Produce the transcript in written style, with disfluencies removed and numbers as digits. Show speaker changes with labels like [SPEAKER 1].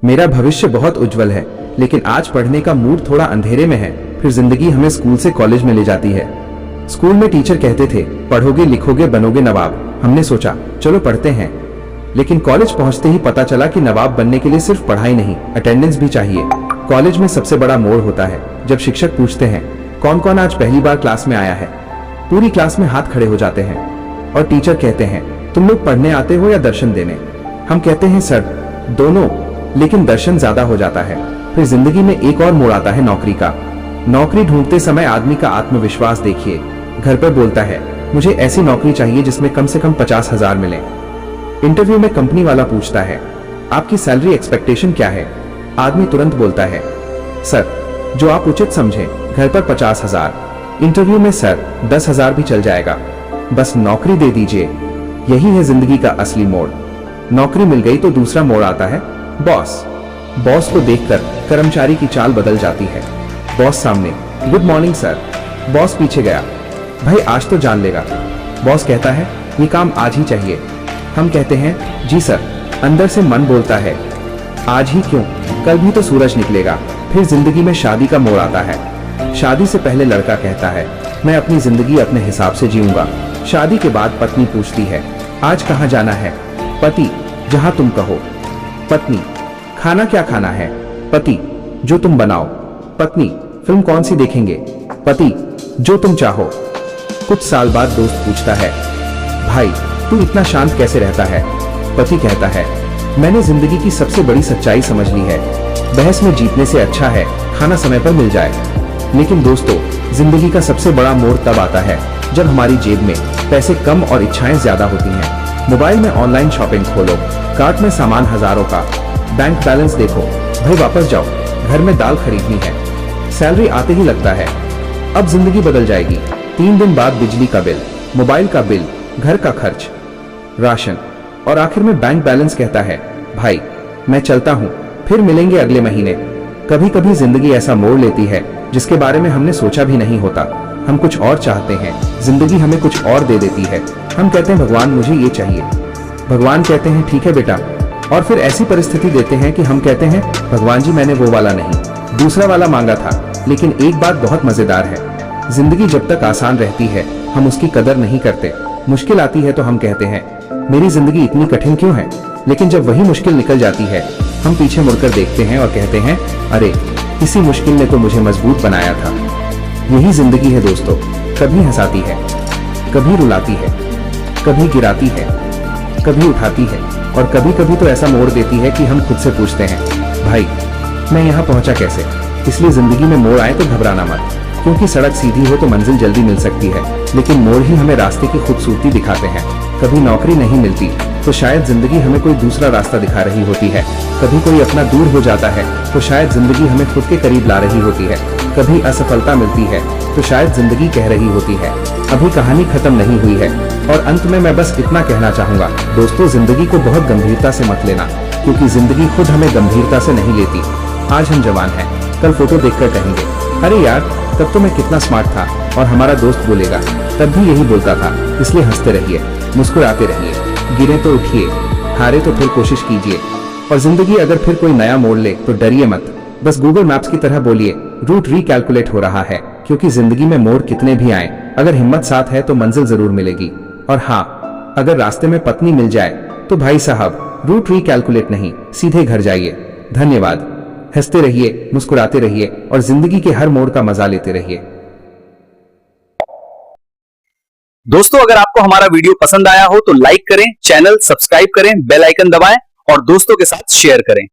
[SPEAKER 1] मेरा भविष्य बहुत उज्जवल है, लेकिन आज पढ़ने का मूड थोड़ा अंधेरे में है। फिर जिंदगी हमें स्कूल से कॉलेज में ले जाती है। स्कूल में टीचर कहते थे, पढ़ोगे लिखोगे बनोगे नवाब। हमने सोचा चलो पढ़ते हैं, लेकिन कॉलेज पहुंचते ही पता चला कि नवाब बनने के लिए सिर्फ पढ़ाई नहीं, अटेंडेंस भी चाहिए। कॉलेज में सबसे बड़ा मोड़ होता है जब शिक्षक पूछते हैं कौन कौन आज पहली बार क्लास में आया है। पूरी क्लास में हाथ खड़े हो जाते हैं और टीचर कहते हैं, तुम लोग पढ़ने आते हो या दर्शन देने? हम कहते हैं सर दोनों, लेकिन दर्शन ज्यादा हो जाता है। फिर जिंदगी में एक और मोड़ आता है नौकरी का। नौकरी ढूंढते समय आदमी का आत्मविश्वास देखिए। घर पर बोलता है मुझे ऐसी नौकरी चाहिए जिसमें कम से कम 50,000 मिले। इंटरव्यू में कंपनी वाला पूछता है आपकी सैलरी एक्सपेक्टेशन क्या है? आदमी तुरंत बोलता है सर जो आप उचित समझें। घर पर 50,000, इंटरव्यू में सर 10,000 भी चल जाएगा, बस नौकरी दे दीजिए। यही है जिंदगी का असली मोड़। नौकरी मिल गई तो दूसरा मोड़ आता है बॉस। बॉस को देखकर कर्मचारी की चाल बदल जाती है। बॉस सामने, गुड मॉर्निंग सर। बॉस पीछे गया, भाई आज तो जान लेगा। बॉस कहता है ये काम आज ही चाहिए। हम कहते हैं जी सर। अंदर से मन बोलता है आज ही क्यों, कल भी तो सूरज निकलेगा। फिर जिंदगी में शादी का मोड़ आता है। शादी से पहले लड़का कहता है मैं अपनी जिंदगी अपने हिसाब से जीऊंगा। शादी के बाद पत्नी पूछती है आज कहाँ जाना है? पति जहां तुम कहो। पत्नी खाना क्या खाना है? पति जो तुम बनाओ। पत्नी फिल्म कौन सी देखेंगे? पति जो तुम चाहो। कुछ साल बाद दोस्त पूछता है भाई तू इतना शांत कैसे रहता है? पति कहता है मैंने जिंदगी की सबसे बड़ी सच्चाई समझ ली है, बहस में जीतने से अच्छा है खाना समय पर मिल जाए। लेकिन दोस्तों जिंदगी का सबसे बड़ा मोड़ तब आता है जब हमारी जेब में पैसे कम और इच्छाएं ज्यादा होती हैं। मोबाइल में ऑनलाइन शॉपिंग खोलो, कार्ट में सामान हजारों का, बैंक बैलेंस देखो, भाई वापस जाओ, घर में दाल खरीदनी है। सैलरी आते ही लगता है अब जिंदगी बदल जाएगी। 3 दिन बाद बिजली का बिल, मोबाइल का बिल, घर का खर्च, राशन और आखिर में बैंक बैलेंस कहता है भाई मैं चलता हूँ, फिर मिलेंगे अगले महीने। कभी कभी जिंदगी ऐसा मोड़ लेती है जिसके बारे में हमने सोचा भी नहीं होता। हम कुछ और चाहते हैं, जिंदगी हमें कुछ और दे देती है। हम कहते हैं भगवान मुझे ये चाहिए, भगवान कहते हैं ठीक है बेटा, और फिर ऐसी परिस्थिति देते हैं कि हम कहते हैं भगवान जी मैंने वो वाला नहीं, दूसरा वाला मांगा था। लेकिन एक बात बहुत मजेदार है, जिंदगी जब तक आसान रहती है हम उसकी कदर नहीं करते। मुश्किल आती है तो हम कहते हैं मेरी जिंदगी इतनी कठिन क्यों है? लेकिन जब वही मुश्किल निकल जाती है हम पीछे मुड़कर देखते हैं और कहते हैं अरे इसी मुश्किल ने तो मुझे मजबूत बनाया था। यही जिंदगी है दोस्तों, कभी हंसाती है, कभी रुलाती है, कभी गिराती है, कभी उठाती है और कभी कभी तो ऐसा मोड़ देती है कि हम खुद से पूछते हैं भाई मैं यहाँ पहुंचा कैसे? इसलिए जिंदगी में मोड़ आए तो घबराना मत, क्योंकि सड़क सीधी हो तो मंजिल जल्दी मिल सकती है, लेकिन मोड़ ही हमें रास्ते की खूबसूरती दिखाते हैं। कभी नौकरी नहीं मिलती तो शायद जिंदगी हमें कोई दूसरा रास्ता दिखा रही होती है। कभी कोई अपना दूर हो जाता है तो शायद जिंदगी हमें खुद के करीब ला रही होती है। कभी असफलता मिलती है तो शायद जिंदगी कह रही होती है अभी कहानी खत्म नहीं हुई है। और अंत में मैं बस इतना कहना चाहूंगा दोस्तों, जिंदगी को बहुत गंभीरता से मत लेना, क्योंकि जिंदगी खुद हमें गंभीरता से नहीं लेती। आज हम जवान हैं, कल फोटो देखकर कहेंगे अरे यार तब तो मैं कितना स्मार्ट था, और हमारा दोस्त बोलेगा तब भी यही बोलता था। इसलिए हंसते रहिए, मुस्कुराते रहिए, गिरे तो उठिए, हारे तो फिर कोशिश कीजिए। और जिंदगी अगर फिर कोई नया मोड़ ले तो डरिए मत, बस गूगल मैप्स की तरह बोलिए रूट रिकैलकुलेट हो रहा है, क्योंकि जिंदगी में मोड़ कितने भी आए अगर हिम्मत साथ है तो मंजिल जरूर मिलेगी। और हाँ, अगर रास्ते में पत्नी मिल जाए तो भाई साहब रूट रिकैलकुलेट नहीं, सीधे घर जाइए। धन्यवाद। हंसते रहिए, मुस्कुराते रहिए और जिंदगी के हर मोड़ का मजा लेते रहिए।
[SPEAKER 2] दोस्तों अगर आपको हमारा वीडियो पसंद आया हो तो लाइक करें, चैनल सब्सक्राइब करें, बेल आइकन दबाएं और दोस्तों के साथ शेयर करें।